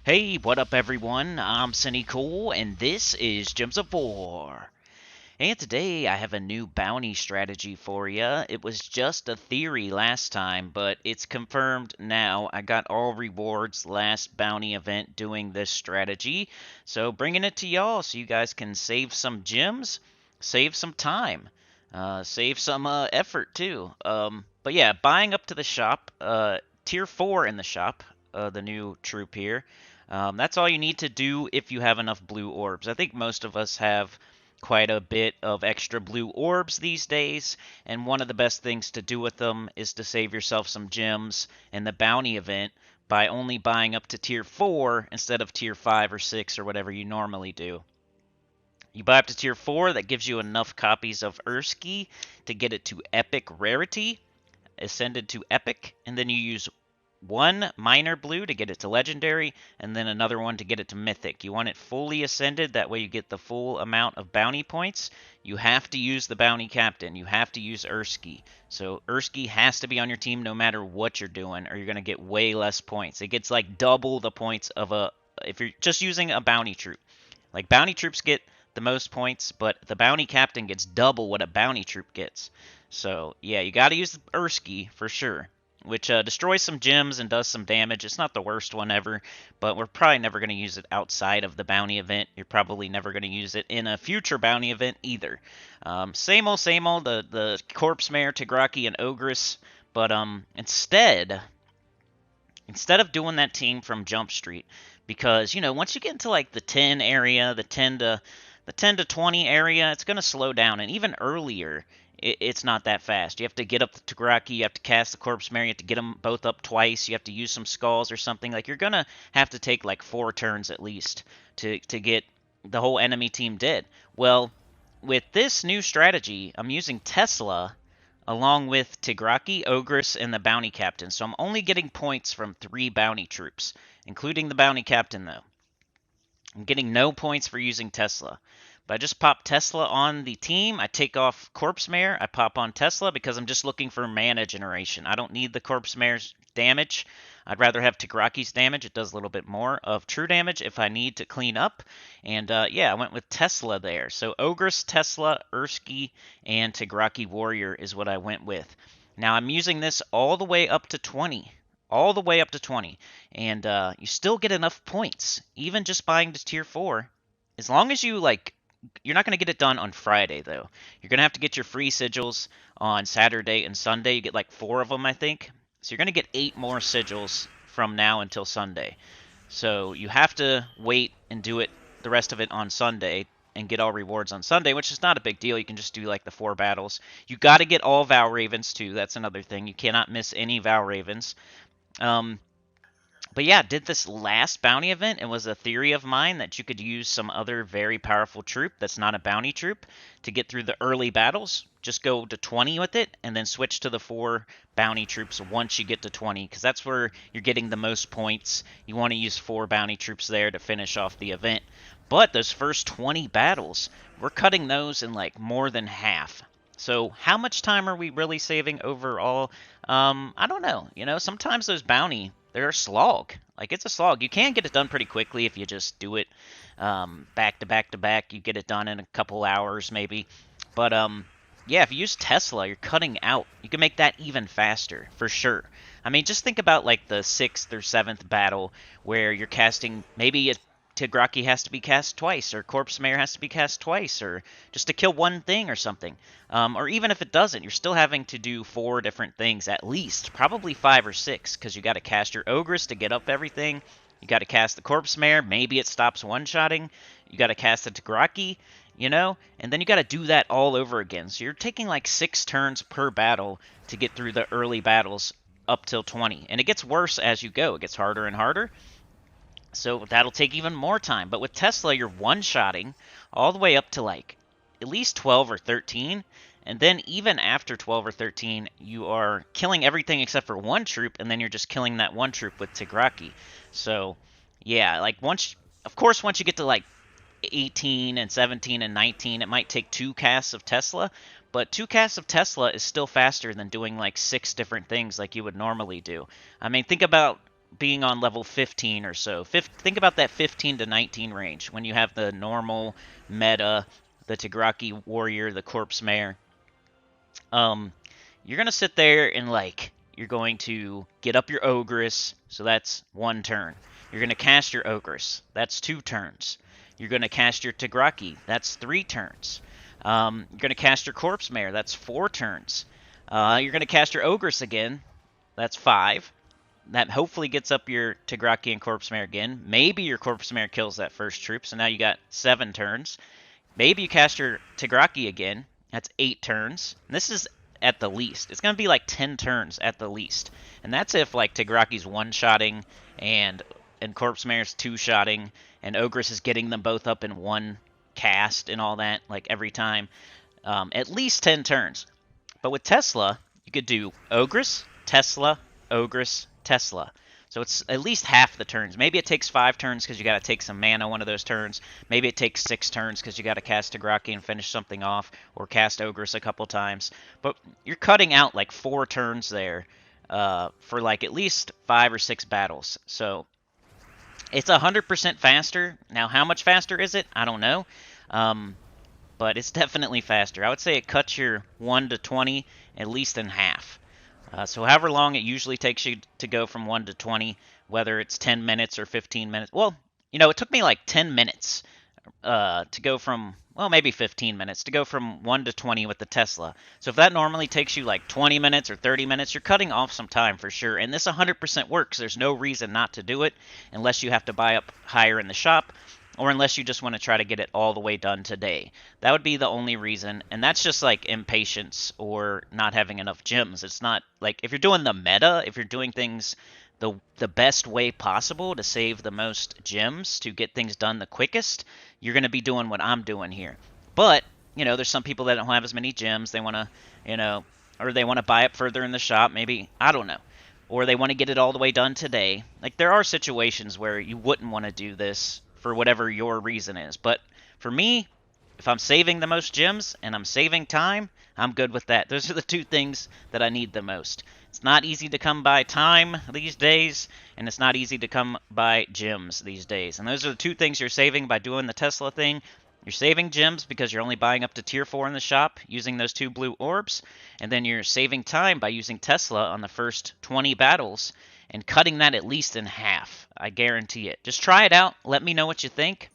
Hey, what up everyone? I'm Sinnycool, and this is Gems of War. And today I have a new bounty strategy for you. It was just a theory last time, but it's confirmed now. I got all rewards last bounty event doing this strategy. So bringing it to y'all so you guys can save some gems, save some time, save some effort too. But yeah, buying up to the shop, tier 4 in the shop, the new troop here. That's all you need to do if you have enough blue orbs. I think most of us have quite a bit of extra blue orbs these days, and one of the best things to do with them is to save yourself some gems in the bounty event by only buying up to tier 4 instead of tier 5 or 6 or whatever you normally do. You buy up to tier 4, that gives you enough copies of URSKY to get it to epic rarity, ascended to epic, and then you use one minor blue to get it to legendary, and then another one to get it to mythic. You want it fully ascended, that way you get the full amount of bounty points. You have to use the bounty captain. You have to use URSKY. So URSKY has to be on your team no matter what you're doing, or you're going to get way less points. It gets like double the points of if you're just using a bounty troop. Like bounty troops get the most points, but the bounty captain gets double what a bounty troop gets. So yeah, you got to use URSKY for sure, which destroys some gems and does some damage. It's not the worst one ever, but we're probably never going to use it outside of the bounty event. You're probably never going to use it in a future bounty event either. Same old, the Corpse Mare, Tigraki, and Ogress, but instead of doing that team from Jump Street, because, you know, once you get into like the 10 area, the 10 to 20 area, it's going to slow down, and even earlier, it's not that fast. You have to get up the Tigraki, you have to cast the Corpse Mare, you have to get them both up twice, you have to use some skulls or something. Like, you're going to have to take like 4 turns at least to get the whole enemy team dead. Well, with this new strategy, I'm using Tesla along with Tigraki, Ogress, and the Bounty Captain. So I'm only getting points from 3 bounty troops, including the Bounty Captain, though. I'm getting no points for using Tesla. But I just pop Tesla on the team. I take off Corpse Mare. I pop on Tesla because I'm just looking for mana generation. I don't need the Corpse Mare's damage. I'd rather have Tigraki's damage. It does a little bit more of true damage if I need to clean up. And yeah, I went with Tesla there. So Ogress, Tesla, URSKY, and Tigraki Warrior is what I went with. Now I'm using this all the way up to 20. All the way up to 20. And you still get enough points, even just buying to tier 4. As long as you, like, you're not going to get it done on Friday, though. You're going to have to get your free sigils on Saturday and Sunday. You get like 4 of them, I think. So you're going to get 8 more sigils from now until Sunday. So you have to wait and do it, the rest of it, on Sunday and get all rewards on Sunday, which is not a big deal. You can just do like the 4 battles. You got to get all Vow Ravens too. That's another thing. You cannot miss any Vow Ravens. But yeah, did this last bounty event. It was a theory of mine that you could use some other very powerful troop that's not a bounty troop to get through the early battles. Just go to 20 with it and then switch to the 4 bounty troops once you get to 20, because that's where you're getting the most points. You want to use 4 bounty troops there to finish off the event. But those first 20 battles, we're cutting those in like more than half. So how much time are we really saving overall? I don't know. You know, sometimes those bounty, they're a slog. Like, it's a slog. You can get it done pretty quickly if you just do it back to back to back. You get it done in a couple hours maybe. But yeah, if you use Tesla, you're cutting out. You can make that even faster, for sure. I mean, just think about like the 6th or 7th battle where you're casting, maybe a Tigraki has to be cast twice, or Corpse Mare has to be cast twice, or just to kill one thing or something. Or even if it doesn't, you're still having to do 4 different things at least, probably 5 or 6, because you got to cast your Ogress to get up everything. You got to cast the Corpse Mare, maybe it stops one-shotting. You got to cast the Tigraki, you know, and then you got to do that all over again. So you're taking like 6 turns per battle to get through the early battles up till 20, and it gets worse as you go. It gets harder and harder. So that'll take even more time. But with Tesla, you're one-shotting all the way up to like at least 12 or 13. And then even after 12 or 13, you are killing everything except for 1 troop, and then you're just killing that 1 troop with Tigraki. So yeah, like once you get to like 18 and 17 and 19, it might take 2 casts of Tesla. But 2 casts of Tesla is still faster than doing like 6 different things like you would normally do. I mean, think about being on level 15 or so. Think about that 15 to 19 range when you have the normal meta, the Tigraki warrior, the corpse mare. You're gonna sit there and you're going to get up your ogress, so that's 1 turn. You're gonna cast your ogress, that's 2 turns. You're gonna cast your Tigraki, that's 3 turns. You're gonna cast your corpse mare, that's 4 turns. You're gonna cast your ogress again, that's 5. That hopefully gets up your Tigraki and corpse mare again. Maybe your corpse mare kills that first troop, so now you got 7 turns. Maybe you cast your Tigraki again, that's 8 turns. And this is at the least. It's going to be like 10 turns at the least. And that's if Tigraki's one-shotting and corpse mare's two-shotting and ogress is getting them both up in one cast and all that every time. At least 10 turns. But with Tesla, you could do ogress, Tesla, ogress, Tesla. So it's at least half the turns. Maybe it takes 5 turns because you got to take some mana one of those turns. Maybe it takes 6 turns because you got to cast Tigraki and finish something off, or cast Ogress a couple times. But you're cutting out 4 turns there for at least 5 or 6 battles. So it's 100% faster. Now, how much faster is it? I don't know. But it's definitely faster. I would say it cuts your 1 to 20 at least in half. So however long it usually takes you to go from 1 to 20, whether it's 10 minutes or 15 minutes. Well, it took me 10 minutes to go from, maybe 15 minutes to go from 1 to 20 with the Tesla. So if that normally takes you 20 minutes or 30 minutes, you're cutting off some time for sure. And this 100% works. There's no reason not to do it unless you have to buy up higher in the shop, or unless you just want to try to get it all the way done today. That would be the only reason, and that's just impatience or not having enough gems. It's not if you're doing the meta, if you're doing things the best way possible to save the most gems to get things done the quickest, you're going to be doing what I'm doing here. But, there's some people that don't have as many gems. They want to, or they want to buy up further in the shop, maybe, I don't know. Or they want to get it all the way done today. There are situations where you wouldn't want to do this for whatever your reason is. But for me, if I'm saving the most gems and I'm saving time, I'm good with that. Those are the 2 things that I need the most. It's not easy to come by time these days, and it's not easy to come by gems these days. And those are the 2 things you're saving by doing the Tesla thing. You're saving gems because you're only buying up to tier 4 in the shop using those 2 blue orbs, and then you're saving time by using Tesla on the first 20 battles and cutting that at least in half. I guarantee it. Just try it out. Let me know what you think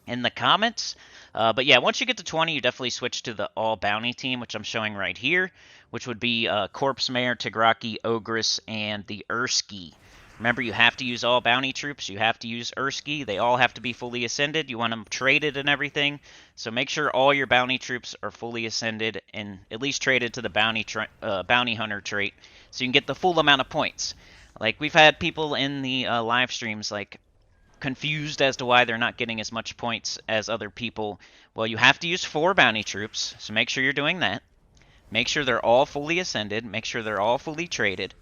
in the comments. But yeah, once you get to 20, you definitely switch to the all bounty team, which I'm showing right here, which would be Corpse Mare, Tigraki, Ogress, and the URSKY. Remember, you have to use all bounty troops. You have to use URSKY. They all have to be fully ascended. You want them traded and everything. So make sure all your bounty troops are fully ascended and at least traded to the bounty hunter trait so you can get the full amount of points. We've had people in the live streams confused as to why they're not getting as much points as other people. Well, you have to use 4 bounty troops, so make sure you're doing that. Make sure they're all fully ascended. Make sure they're all fully traded.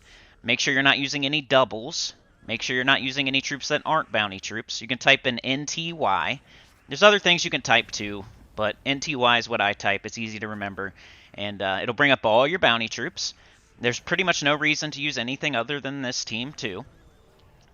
Make sure you're not using any doubles. Make sure you're not using any troops that aren't bounty troops. You can type in NTY. There's other things you can type too, but NTY is what I type. It's easy to remember. And it'll bring up all your bounty troops. There's pretty much no reason to use anything other than this team too.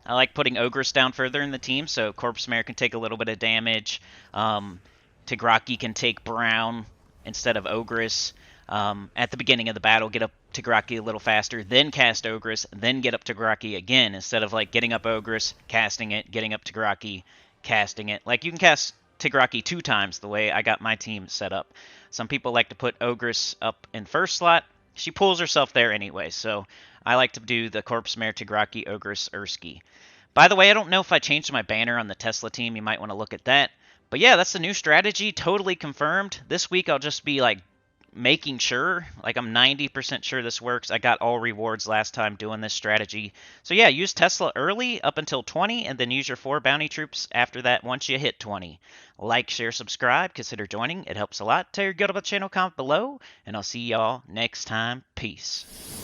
I like putting Ogress down further in the team, so Corpse Mare can take a little bit of damage. Tigraki can take Brown instead of Ogress. At the beginning of the battle, get up Tigraki a little faster, then cast Ogress, then get up Tigraki again, instead of getting up Ogress, casting it, getting up Tigraki, casting it. You can cast Tigraki 2 times the way I got my team set up. Some people like to put Ogress up in first slot. She pulls herself there anyway, so I like to do the Corpse Mare, Tigraki, Ogress, URSKY. By the way, I don't know if I changed my banner on the Tesla team. You might want to look at that. But yeah, that's the new strategy. Totally confirmed. This week I'll just be making sure. I'm 90% sure this works. I got all rewards last time doing this strategy. So yeah, use Tesla early up until 20, and then use your 4 bounty troops after that once you hit 20. Like, share, subscribe, consider joining. It helps a lot. Tell your good about the channel, comment below, and I'll see y'all next time. Peace.